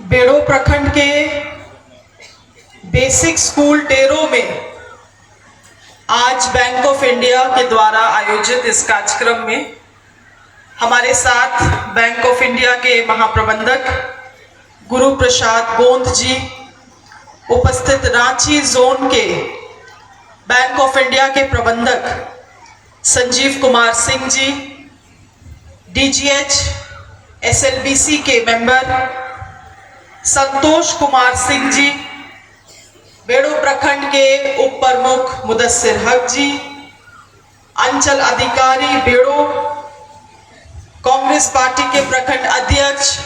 बेड़ो प्रखंड के basic school tarot में आज बैंक ऑफ इंडिया के द्वारा आयोजित इस कार्यक्रम में हमारे साथ बैंक ऑफ इंडिया के महाप्रबंधक गुरु प्रसाद गोंद जी, उपस्थित रांची जोन के बैंक ऑफ इंडिया के प्रबंधक संजीव कुमार सिंह जी, डीजीएच एसएलबीसी के मेंबर संतोष कुमार सिंह जी, बेड़ो प्रखंड के उप प्रमुख मुदस्सिर हक जी, अंचल अधिकारी बेड़ो, कांग्रेस पार्टी के प्रखंड अध्यक्ष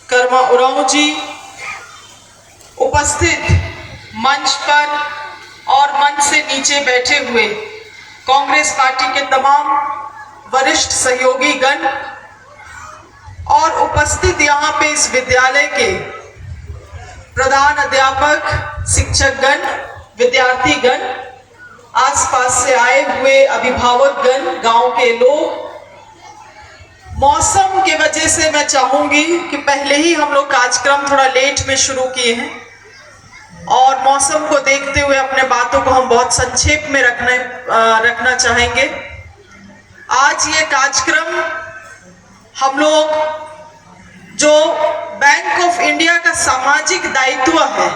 कर्मा उरांव जी, उपस्थित मंच पर और मंच से नीचे बैठे हुए कांग्रेस पार्टी के तमाम वरिष्ठ सहयोगी गण और उपस्थित यहाँ पे इस विद्यालय के प्रधान अध्यापक, शिक्षकगण, विद्यार्थीगण, आसपास से आए हुए अभिभावकगण, गांव के लोग। मौसम के वजह से मैं चाहूंगी कि पहले ही हम लोग कार्यक्रम थोड़ा लेट में शुरू किए हैं और मौसम को देखते हुए अपने बातों को हम बहुत संक्षेप में रखना चाहेंगे। आज ये कार्यक्रम हम लोग जो बैंक ऑफ इंडिया का सामाजिक दायित्व है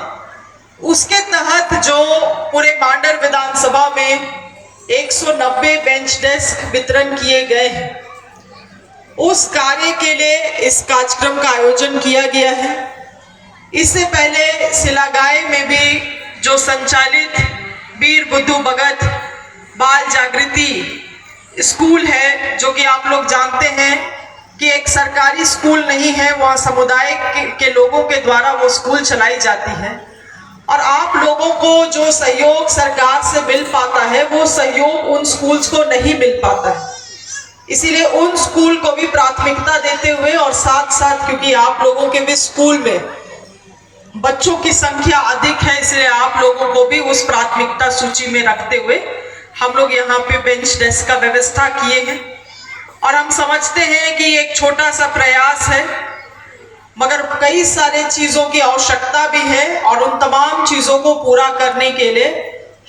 उसके तहत जो पूरे मांडर विधानसभा में 190 बेंच डेस्क वितरण किए गए हैं, उस कार्य के लिए इस कार्यक्रम का आयोजन किया गया है। इससे पहले सिलागाय में भी जो संचालित वीर बुद्धू भगत बाल जागृति स्कूल है, जो कि आप लोग जानते हैं कि एक सरकारी स्कूल नहीं है, वहाँ समुदाय के लोगों के द्वारा वो स्कूल चलाई जाती है और आप लोगों को जो सहयोग सरकार से मिल पाता है वो सहयोग उन स्कूल्स को नहीं मिल पाता है। इसीलिए उन स्कूल को भी प्राथमिकता देते हुए और साथ साथ क्योंकि आप लोगों के भी स्कूल में बच्चों की संख्या अधिक है, इसलिए आप लोगों को भी उस प्राथमिकता सूची में रखते हुए हम लोग यहाँ पे बेंच डेस्क का व्यवस्था किए हैं। और हम समझते हैं कि एक छोटा सा प्रयास है, मगर कई सारे चीजों की आवश्यकता भी है और उन तमाम चीजों को पूरा करने के लिए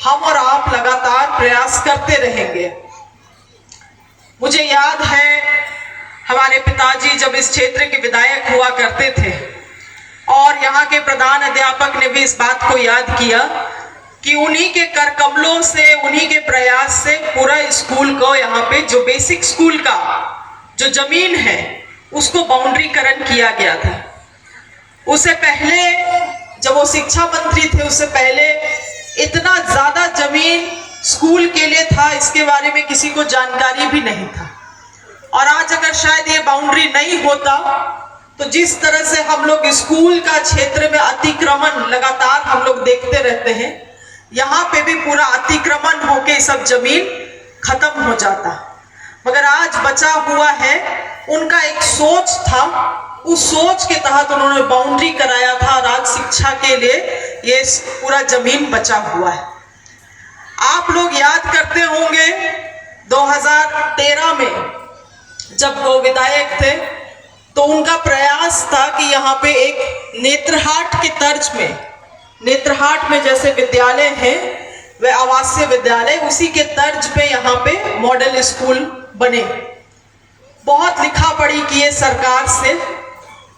हम और आप लगातार प्रयास करते रहेंगे। मुझे याद है हमारे पिताजी जब इस क्षेत्र के विधायक हुआ करते थे और यहाँ के प्रधान अध्यापक ने भी इस बात को याद किया कि उन्हीं के कर कमलों से, उन्हीं के प्रयास से पूरा स्कूल को यहाँ पे जो बेसिक स्कूल का जो जमीन है उसको बाउंड्रीकरण किया गया था। उससे पहले जब वो शिक्षा मंत्री थे, उससे पहले इतना ज्यादा जमीन स्कूल के लिए था इसके बारे में किसी को जानकारी भी नहीं था। और आज अगर शायद ये बाउंड्री नहीं होता तो जिस तरह से हम लोग स्कूल का क्षेत्र में अतिक्रमण लगातार हम लोग देखते रहते हैं, यहाँ पे भी पूरा अतिक्रमण होके सब जमीन खत्म हो जाता। मगर आज बचा हुआ है, उनका एक सोच था, उस सोच के तहत उन्होंने बाउंड्री कराया था और आज शिक्षा के लिए ये पूरा जमीन बचा हुआ है। आप लोग याद करते होंगे 2013 में जब वो विधायक थे तो उनका प्रयास था कि यहाँ पे एक नेत्रहाट के तर्ज में, नेत्रहाट में जैसे विद्यालय है वह आवासीय विद्यालय, उसी के तर्ज पे यहाँ पे मॉडल स्कूल बने। बहुत लिखा पढ़ी किए सरकार से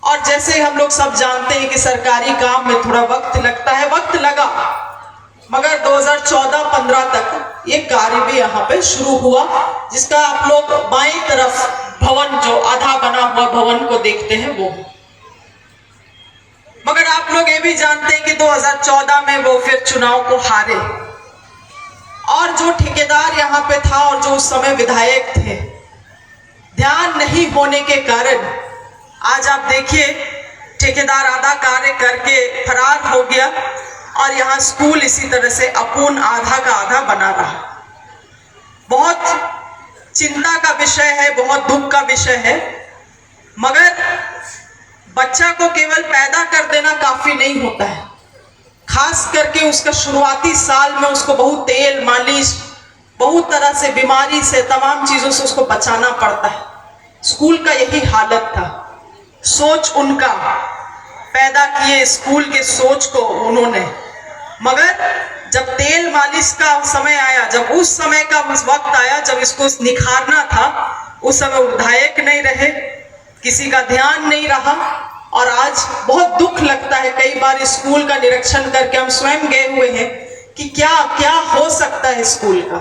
और जैसे हम लोग सब जानते हैं कि सरकारी काम में थोड़ा वक्त लगता है, वक्त लगा, मगर 2014-15 तक ये कार्य भी यहाँ पे शुरू हुआ, जिसका आप लोग बाईं तरफ भवन जो आधा बना हुआ भवन को देखते हैं वो। मगर आप लोग ये भी जानते हैं कि 2014 में वो फिर चुनाव को हारे और जो ठेकेदार यहाँ पे था और जो उस समय विधायक थे, ध्यान नहीं होने के कारण आज आप देखिए ठेकेदार आधा कार्य करके फरार हो गया और यहाँ स्कूल इसी तरह से अपूर्ण आधा का आधा बना रहा। बहुत चिंता का विषय है, बहुत दुख का विषय है। मगर बच्चा को केवल पैदा कर देना काफी नहीं होता है, खास करके उसका शुरुआती साल में उसको बहुत तेल मालिश, बहुत तरह से बीमारी से, तमाम चीजों से उसको बचाना पड़ता है। स्कूल का यही हालत था, सोच उनका पैदा किए स्कूल के सोच को उन्होंने, मगर जब तेल मालिश का समय आया, जब उस समय का वक्त आया जब इसको निखारना था, उस समय विधायक नहीं रहे, किसी का ध्यान नहीं रहा। और आज बहुत दुख लगता है, कई बार स्कूल का निरीक्षण करके हम स्वयं गए हुए हैं कि क्या क्या हो सकता है स्कूल का।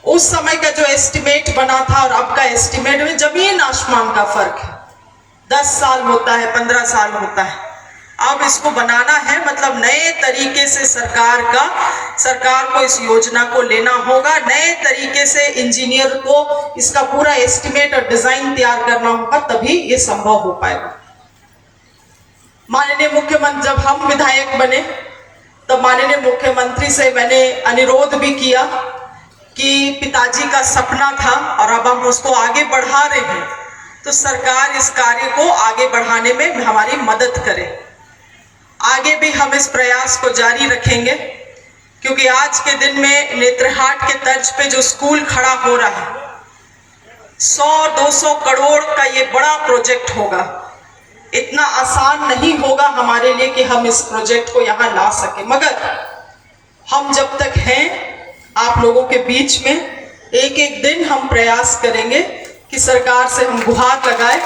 उस समय का जो एस्टिमेट बना था और अब का एस्टिमेट में जमीन आसमान का फर्क है। 10 साल होता है, 15 साल होता है। अब इसको बनाना है, मतलब नए तरीके से सरकार को इस योजना को लेना होगा, नए तरीके से इंजीनियर को इसका पूरा एस्टिमेट और डिजाइन तैयार करना होगा, तभी ये संभव हो पाएगा। माननीय मुख्यमंत्री, जब हम विधायक बने तब माननीय मुख्यमंत्री से मैंने अनुरोध भी किया कि पिताजी का सपना था और अब हम उसको आगे बढ़ा रहे हैं, तो सरकार इस कार्य को आगे बढ़ाने में हमारी मदद करे। आगे भी हम इस प्रयास को जारी रखेंगे, क्योंकि आज के दिन में नेत्रहाट के तर्ज पे जो स्कूल खड़ा हो रहा है, 100-200 करोड़ का ये बड़ा प्रोजेक्ट होगा। इतना आसान नहीं होगा हमारे लिए कि हम इस प्रोजेक्ट को यहाँ ला सके, मगर हम जब तक हैं आप लोगों के बीच में, एक एक दिन हम प्रयास करेंगे कि सरकार से हम गुहार लगाए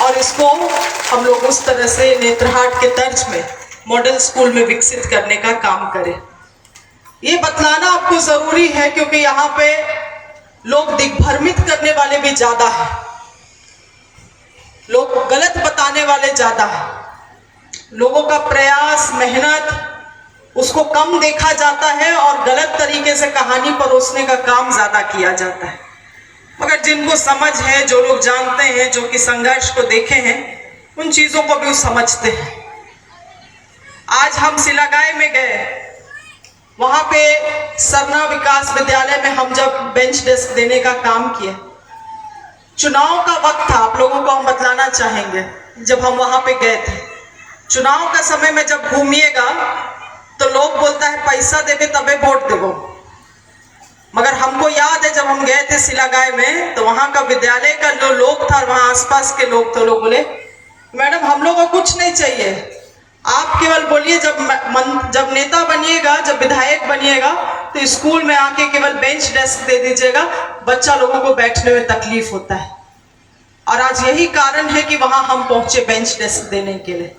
और इसको हम लोग उस तरह से नेत्रहाट के तर्ज में मॉडल स्कूल में विकसित करने का काम करें। ये बतलाना आपको जरूरी है, क्योंकि यहाँ पे लोग दिग्भ्रमित करने वाले भी ज्यादा है, लोग गलत बताने वाले ज्यादा है, लोगों का प्रयास मेहनत उसको कम देखा जाता है और गलत तरीके से कहानी परोसने का काम ज्यादा किया जाता है। मगर जिनको समझ है, जो लोग जानते हैं, जो कि संघर्ष को देखे हैं, उन चीजों को भी समझते हैं। आज हम सिलागाय में गए, वहां पे सरना विकास विद्यालय में हम जब बेंच डेस्क देने का काम किए, चुनाव का वक्त था, आप लोगों को हम बतलाना चाहेंगे। जब हम वहां पे गए थे, चुनाव का समय में जब घूमिएगा तो लोग बोलता है पैसा देवे तबे वोट देवो, मगर हमको याद है जब हम गए थे सिलागाय में, तो वहां का विद्यालय का जो लोग था, वहां आसपास के लोग थे, लोग बोले मैडम हम लोग को कुछ नहीं चाहिए, आप केवल बोलिए जब नेता बनिएगा, जब विधायक बनिएगा तो स्कूल में आके केवल बेंच डेस्क दे दीजिएगा, बच्चा लोगों को बैठने में तकलीफ होता है। और आज यही कारण है कि वहां हम पहुंचे बेंच डेस्क देने के लिए।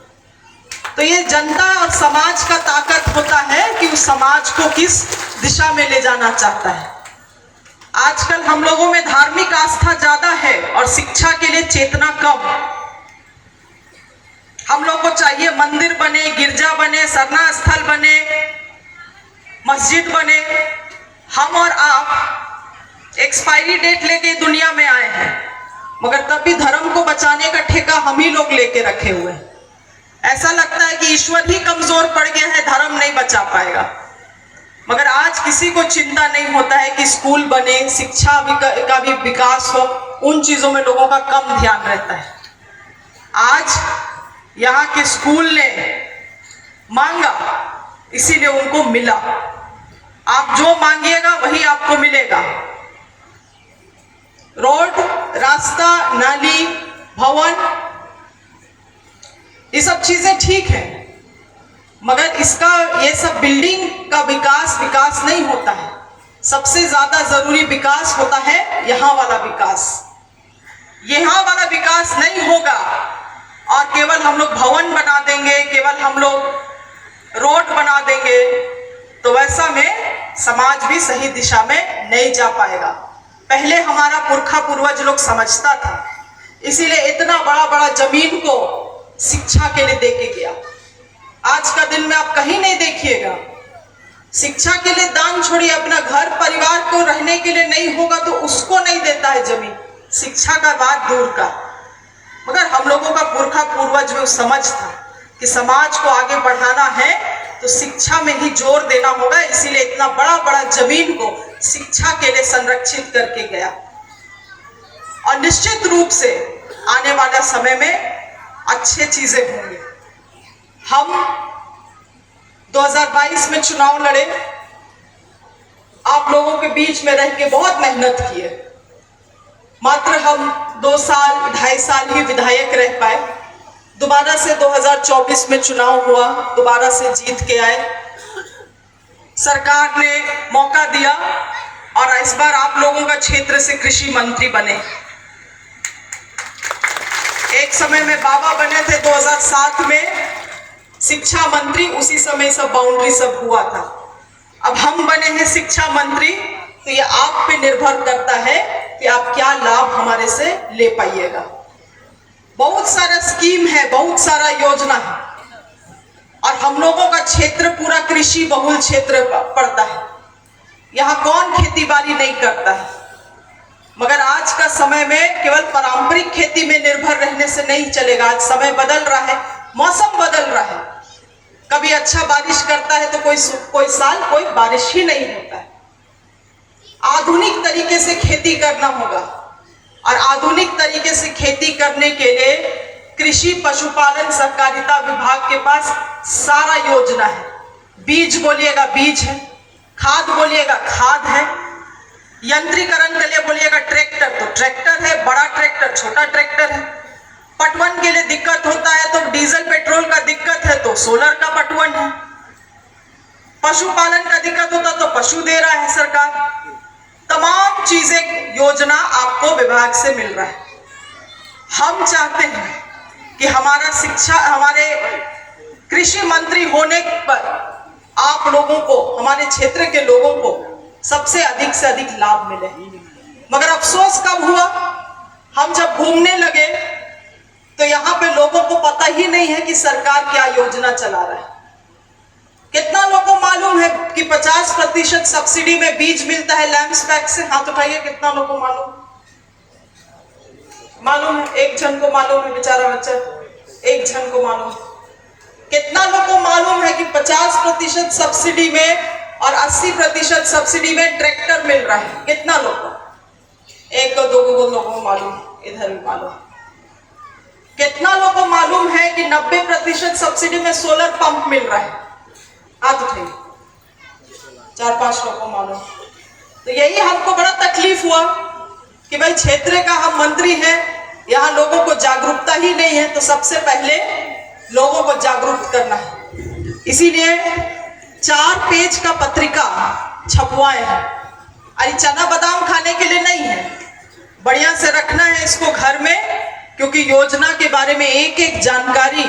तो ये जनता और समाज का ताकत होता है कि उस समाज को किस दिशा में ले जाना चाहता है। आजकल हम लोगों में धार्मिक आस्था ज्यादा है और शिक्षा के लिए चेतना कम। हम लोग को चाहिए मंदिर बने, गिरजा बने, सरना स्थल बने, मस्जिद बने। हम और आप एक्सपायरी डेट लेके दुनिया में आए हैं, मगर तब भी धर्म को बचाने का ठेका हम ही लोग लेके रखे हुए हैं। ऐसा लगता है कि ईश्वर ही कमजोर पड़ गया है, धर्म नहीं बचा पाएगा। मगर आज किसी को चिंता नहीं होता है कि स्कूल बने, शिक्षा का भी विकास हो, उन चीजों में लोगों का कम ध्यान रहता है। आज यहाँ के स्कूल ने मांगा, इसीलिए उनको मिला। आप जो मांगिएगा वही आपको मिलेगा। रोड, रास्ता, नाली, भवन, ये सब चीजें ठीक है, मगर ये सब बिल्डिंग का विकास नहीं होता है। सबसे ज्यादा जरूरी विकास होता है यहाँ वाला विकास। यहाँ वाला विकास नहीं होगा और केवल हम लोग भवन बना देंगे, केवल हम लोग रोड बना देंगे, तो वैसा में समाज भी सही दिशा में नहीं जा पाएगा। पहले हमारा पुरखा पूर्वज लोग समझता था, इसीलिए इतना बड़ा बड़ा जमीन को शिक्षा के लिए देके गया। आज का दिन में आप कहीं नहीं देखिएगा। शिक्षा के लिए दान छोड़िए, अपना घर परिवार को रहने के लिए नहीं होगा तो उसको नहीं देता है जमीन, शिक्षा का बात दूर का। मगर हम लोगों का पुरखा पूर्वज में समझ था कि समाज को आगे बढ़ाना है तो शिक्षा में ही जोर देना होगा, इसीलिए इतना बड़ा बड़ा जमीन को शिक्षा के लिए संरक्षित करके गया। और निश्चित रूप से आने वाला समय में अच्छे चीजें होंगे। हम 2022 में चुनाव लड़े, आप लोगों के बीच में रह के बहुत मेहनत किए। मात्र हम 2 साल 2.5 साल ही विधायक रह पाए। दोबारा से 2024 में चुनाव हुआ, दोबारा से जीत के आए, सरकार ने मौका दिया और इस बार आप लोगों का क्षेत्र से कृषि मंत्री बने। एक समय में बाबा बने थे 2007 में शिक्षा मंत्री, उसी समय सब बाउंड्री सब हुआ था। अब हम बने हैं शिक्षा मंत्री, तो ये आप पे निर्भर करता है कि आप क्या लाभ हमारे से ले पाइएगा। बहुत सारा स्कीम है, बहुत सारा योजना है और हम लोगों का क्षेत्र पूरा कृषि बहुल क्षेत्र पड़ता है। यहाँ कौन खेती बाड़ी नहीं करता है, मगर आज का समय में केवल पारंपरिक खेती में निर्भर रहने से नहीं चलेगा। आज समय बदल रहा है, मौसम बदल रहा है, कभी अच्छा बारिश करता है तो कोई साल कोई बारिश ही नहीं होता है। आधुनिक तरीके से खेती करना होगा और आधुनिक तरीके से खेती करने के लिए कृषि पशुपालन सहकारिता विभाग के पास सारा योजना है। बीज बोलिएगा बीज है, खाद बोलिएगा खाद है, यंत्रीकरण के लिए बोलिएगा ट्रैक्टर तो ट्रैक्टर है, बड़ा ट्रैक्टर छोटा ट्रैक्टर है। पटवन के लिए दिक्कत होता है तो डीजल पेट्रोल का दिक्कत है तो सोलर का पटवन है। पशुपालन का दिक्कत होता तो पशु दे रहा है सरकार। तमाम चीजें योजना आपको विभाग से मिल रहा है। हम चाहते हैं कि हमारे कृषि मंत्री होने पर आप लोगों को, हमारे क्षेत्र के लोगों को सबसे अधिक से अधिक लाभ मिले। मगर अफसोस कब हुआ, हम जब घूमने लगे तो यहाँ पे लोगों को पता ही नहीं है कि सरकार क्या योजना चला रहा है। कितना लोगों को मालूम है कि 50% सब्सिडी में बीज मिलता है लैंप्स पैक से? हाथ उठाइए, कितना लोगों को मालूम है? एक जन को मालूम है, बेचारा बच्चा, एक जन को मालूम। कितना लोगों को मालूम है कि 50% सब्सिडी में और 80% सब्सिडी में ट्रैक्टर मिल रहा है? कितना लोगों को? एक को दो को लोगों को मालूम, इधर भी मालूम। कितना लोगों को मालूम है कि 90% सब्सिडी में सोलर पंप मिल रहा है? हाथ उठाइए, 4-5 लोगों को मालूम। तो यही हमको बड़ा तकलीफ हुआ कि भाई क्षेत्र का हम मंत्री हैं, यहाँ लोगों को जागरूकता ही नहीं है, तो सबसे पहले लोगों को जागरूक करना है। इसीलिए 4 पेज का पत्रिका छपवाए हैं। अरे चना बादाम खाने के लिए नहीं है, बढ़िया से रखना है इसको घर में, क्योंकि योजना के बारे में एक एक जानकारी,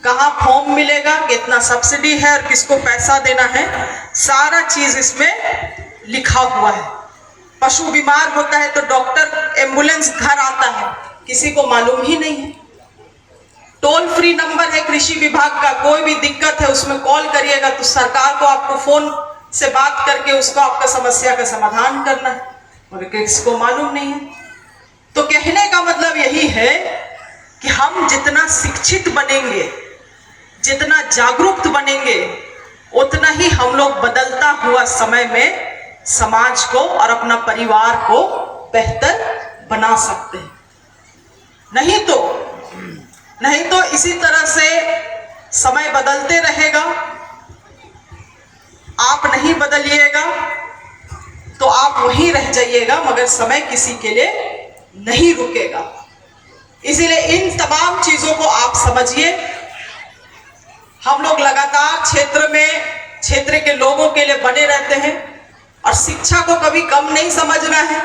कहाँ फॉर्म मिलेगा, कितना सब्सिडी है और किसको पैसा देना है, सारा चीज इसमें लिखा हुआ है। पशु बीमार होता है तो डॉक्टर एम्बुलेंस घर आता है, किसी को मालूम ही नहीं है। टोल फ्री नंबर है कृषि विभाग का, कोई भी दिक्कत है उसमें कॉल करिएगा तो सरकार को आपको फोन से बात करके उसको आपका समस्या का समाधान करना है, और किसी को मालूम नहीं है। तो कहने का मतलब यही है कि हम जितना शिक्षित बनेंगे, जितना जागरूक बनेंगे, उतना ही हम लोग बदलता हुआ समय में समाज को और अपना परिवार को बेहतर बना सकते हैं। नहीं तो इसी तरह से समय बदलते रहेगा, आप नहीं बदलिएगा तो आप वहीं रह जाइएगा, मगर समय किसी के लिए नहीं रुकेगा। इसीलिए इन तमाम चीजों को आप समझिए। हम लोग लगातार क्षेत्र के लोगों के लिए बने रहते हैं और शिक्षा को कभी कम नहीं समझना है।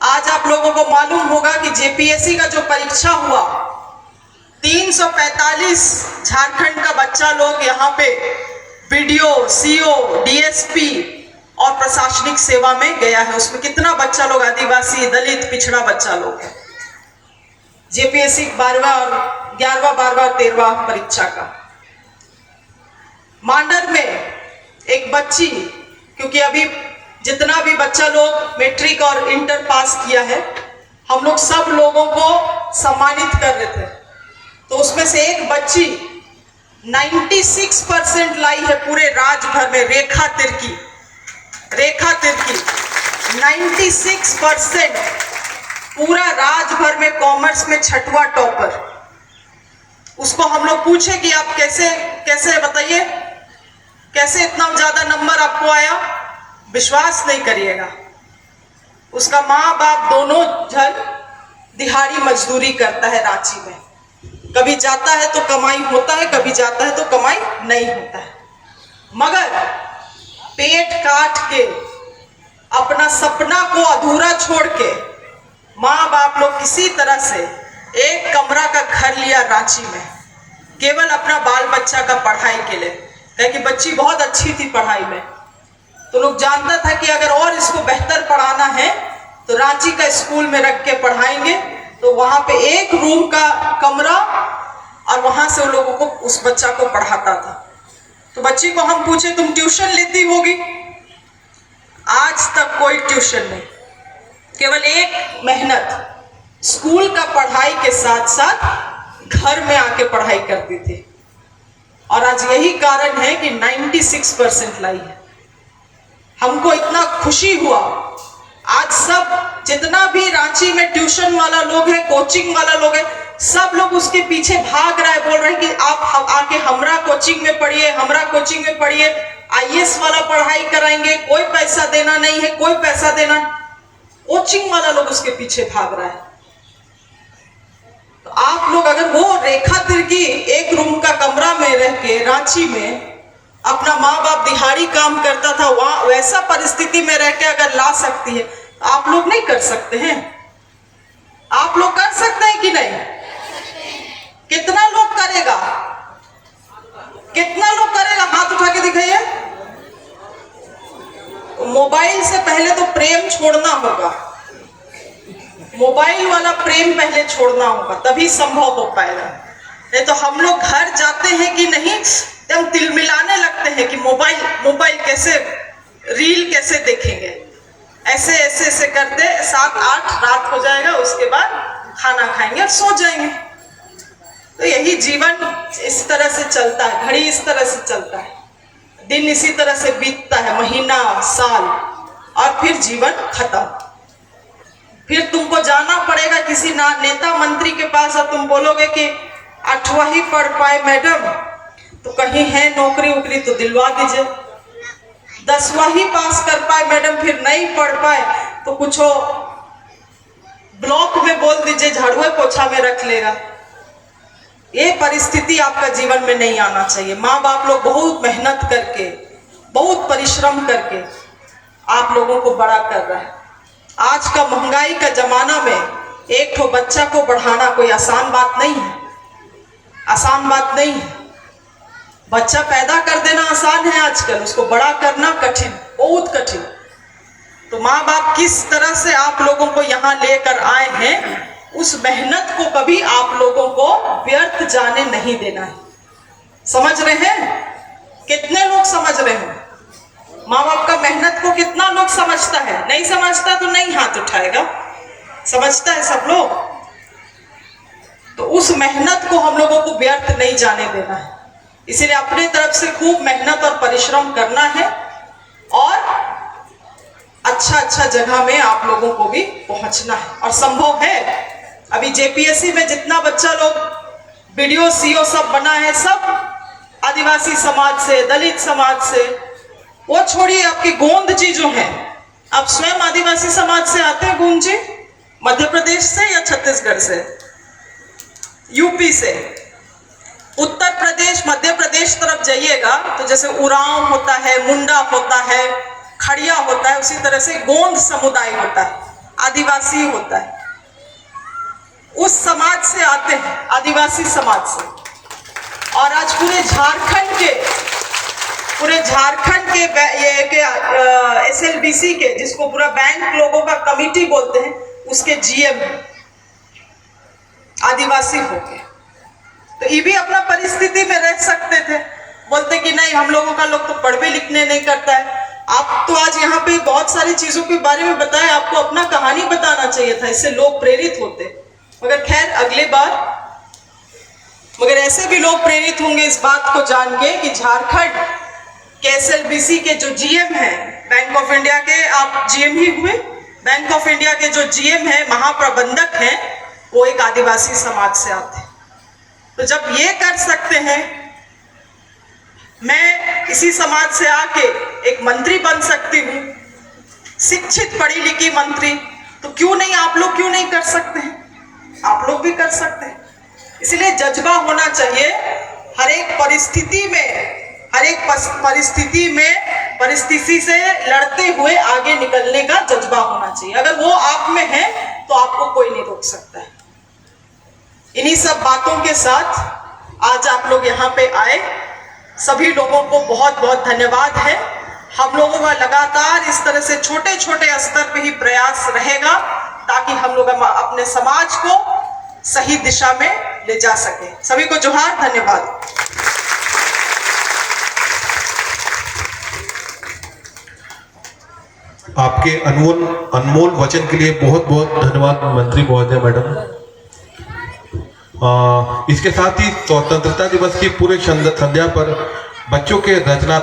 आज आप लोगों को मालूम होगा कि जेपीएससी का जो परीक्षा हुआ, 345 झारखंड का बच्चा लोग यहाँ पे बीडीओ, सीओ, डीएसपी और प्रशासनिक सेवा में गया है। उसमें कितना बच्चा लोग आदिवासी, दलित, पिछड़ा बच्चा लोग है। जेपीएससी 11वां और 12वां 13वां परीक्षा का। मांडर में एक बच्ची, क्योंकि अभी जितना भी बच्चा लोग मैट्रिक और इंटर पास किया है, हम लोग सब लोगों को सम्मानित कर रहे थे, तो उसमें से एक बच्ची 96% लाई है पूरे राज्य भर में। रेखा तिर्की 96% पूरा राज्य भर में कॉमर्स में 6वां टॉपर। उसको हम लोग पूछे कि आप कैसे बताइए, कैसे इतना ज्यादा नंबर आपको आया? विश्वास नहीं करिएगा, उसका माँ बाप दोनों जन दिहाड़ी मजदूरी करता है रांची में। कभी जाता है तो कमाई होता है, कभी जाता है तो कमाई नहीं होता है। मगर पेट काट के अपना सपना को अधूरा छोड़ के माँ बाप लोग किसी तरह से एक कमरा का घर लिया रांची में, केवल अपना बाल बच्चा का पढ़ाई के लिए, क्योंकि बच्ची बहुत अच्छी थी पढ़ाई में। तो लोग जानता था कि अगर और इसको बेहतर पढ़ाना है तो रांची का स्कूल में रख के पढ़ाएंगे। तो वहां पे एक रूम का कमरा और वहां से उन लोगों को उस बच्चा को पढ़ाता था। तो बच्ची को हम पूछे तुम ट्यूशन लेती होगी? आज तक कोई ट्यूशन नहीं, केवल एक मेहनत स्कूल का पढ़ाई के साथ साथ घर में आके पढ़ाई करती थी। और आज यही कारण है कि 96% लाई है। हमको इतना खुशी हुआ। आज सब जितना भी रांची में ट्यूशन वाला लोग है, कोचिंग वाला लोग है, सब लोग उसके पीछे भाग रहा है, बोल रहे हैं कि आप आके हमरा कोचिंग में पढ़िए, हमरा कोचिंग में पढ़िए, IAS वाला पढ़ाई कराएंगे, कोई पैसा देना नहीं है, कोई पैसा देना। कोचिंग वाला लोग उसके पीछे भाग रहा है। तो आप लोग अगर वो रेखा तिर्की एक रूम का कमरा में रह के रांची में अपना माँ बाप दिहाड़ी काम करता था, वहां वैसा परिस्थिति में रह के अगर ला सकती है, आप लोग नहीं कर सकते हैं? आप लोग कर सकते हैं कि नहीं? कितना लोग करेगा? कितना लोग करेगा? हाथ उठा के दिखाइए। मोबाइल से पहले तो प्रेम छोड़ना होगा, मोबाइल वाला प्रेम पहले छोड़ना होगा, तभी संभव हो पाएगा। नहीं तो हम लोग घर जाते हैं कि नहीं, हम तिलमिलाने लगते हैं कि मोबाइल कैसे, रील कैसे देखेंगे, ऐसे ऐसे ऐसे करते 7-8 रात हो जाएगा, उसके बाद खाना खाएंगे और सो जाएंगे। तो यही जीवन इस तरह से चलता है, घड़ी इस तरह से चलता है, दिन इसी तरह से बीतता है, महीना, साल, और फिर जीवन खत्म। फिर तुमको जाना पड़ेगा किसी नेता मंत्री के पास और तुम बोलोगे कि 8वां ही पढ़ पाए मैडम, तो कहीं है नौकरी वोकरी तो दिलवा दीजिए। 10वां ही पास कर पाए मैडम, फिर नहीं पढ़ पाए तो कुछ हो ब्लॉक में बोल दीजिए, झाड़ुए पोछा में रख लेगा। ये परिस्थिति आपका जीवन में नहीं आना चाहिए। माँ बाप लोग बहुत मेहनत करके, बहुत परिश्रम करके आप लोगों को बड़ा कर रहा है। आज का महंगाई का जमाना में एक ठो बच्चा को बढ़ाना कोई आसान बात नहीं है, आसान बात नहीं है। बच्चा पैदा कर देना आसान है आजकल, उसको बड़ा करना कठिन, बहुत कठिन। तो माँ बाप किस तरह से आप लोगों को यहाँ लेकर आए हैं, उस मेहनत को कभी आप लोगों को व्यर्थ जाने नहीं देना है। समझ रहे हैं? कितने लोग समझ रहे हैं? माँ बाप का मेहनत को कितना लोग समझता है? नहीं समझता तो नहीं हाथ उठाएगा। समझता है सब लोग? तो उस मेहनत को हम लोगों को व्यर्थ नहीं जाने देना है। इसलिए अपने तरफ से खूब मेहनत और परिश्रम करना है और अच्छा जगह में आप लोगों को भी पहुंचना है। और संभव है, अभी JPSC में जितना बच्चा लोग BDO CO सब बना है, सब आदिवासी समाज से, दलित समाज से। वो छोड़िए, आपके गोंद जी जो हैं, आप स्वयं आदिवासी समाज से आते हैं गोंद जी? मध्य प्रदेश से या छत्तीसगढ़ से? यूपी से? उत्तर प्रदेश, मध्य प्रदेश तरफ जाइएगा तो जैसे उरांव होता है, मुंडा होता है, खड़िया होता है, उसी तरह से गोंद समुदाय होता है, आदिवासी होता है। उस समाज से आते हैं, आदिवासी समाज से। और आज पूरे झारखंड के SLBC के, जिसको पूरा बैंक लोगों का कमिटी बोलते हैं, उसके GM आदिवासी होके। तो ये भी अपना परिस्थिति में रह सकते थे, बोलते कि नहीं हम लोगों का लोग तो पढ़ने लिखने नहीं करता है। आप तो आज यहाँ पे बहुत सारी चीजों के बारे में बताएं, आपको अपना कहानी बताना चाहिए था, इससे लोग प्रेरित होते। मगर खैर अगले बार, मगर ऐसे भी लोग प्रेरित होंगे इस बात को जान के कि झारखंड के SLBC के जो GM है, बैंक ऑफ इंडिया के, आप GM ही हुए, बैंक ऑफ इंडिया के जो GM है, महाप्रबंधक हैं, वो एक आदिवासी समाज से आते हैं। तो जब ये कर सकते हैं, मैं इसी समाज से आके एक मंत्री बन सकती हूँ, शिक्षित पढ़ी लिखी मंत्री, तो क्यों नहीं, आप लोग क्यों नहीं कर सकते हैं? आप लोग भी कर सकते हैं। इसलिए जज्बा होना चाहिए हर एक परिस्थिति में परिस्थिति से लड़ते हुए आगे निकलने का जज्बा होना चाहिए। अगर वो आप में है तो आपको कोई नहीं रोक सकता है। इन्हीं सब बातों के साथ आज आप लोग यहाँ पे आए, सभी लोगों को बहुत बहुत धन्यवाद है। हम लोगों का लगातार इस तरह से छोटे छोटे स्तर पे ही प्रयास रहेगा ताकि हम लोग अपने समाज को सही दिशा में ले जा सके। सभी को जोहार, धन्यवाद। आपके अनमोल वचन के लिए बहुत बहुत धन्यवाद मंत्री महोदय मैडम। इसके साथ ही स्वतंत्रता दिवस की पूरे संध्या पर बच्चों के रचना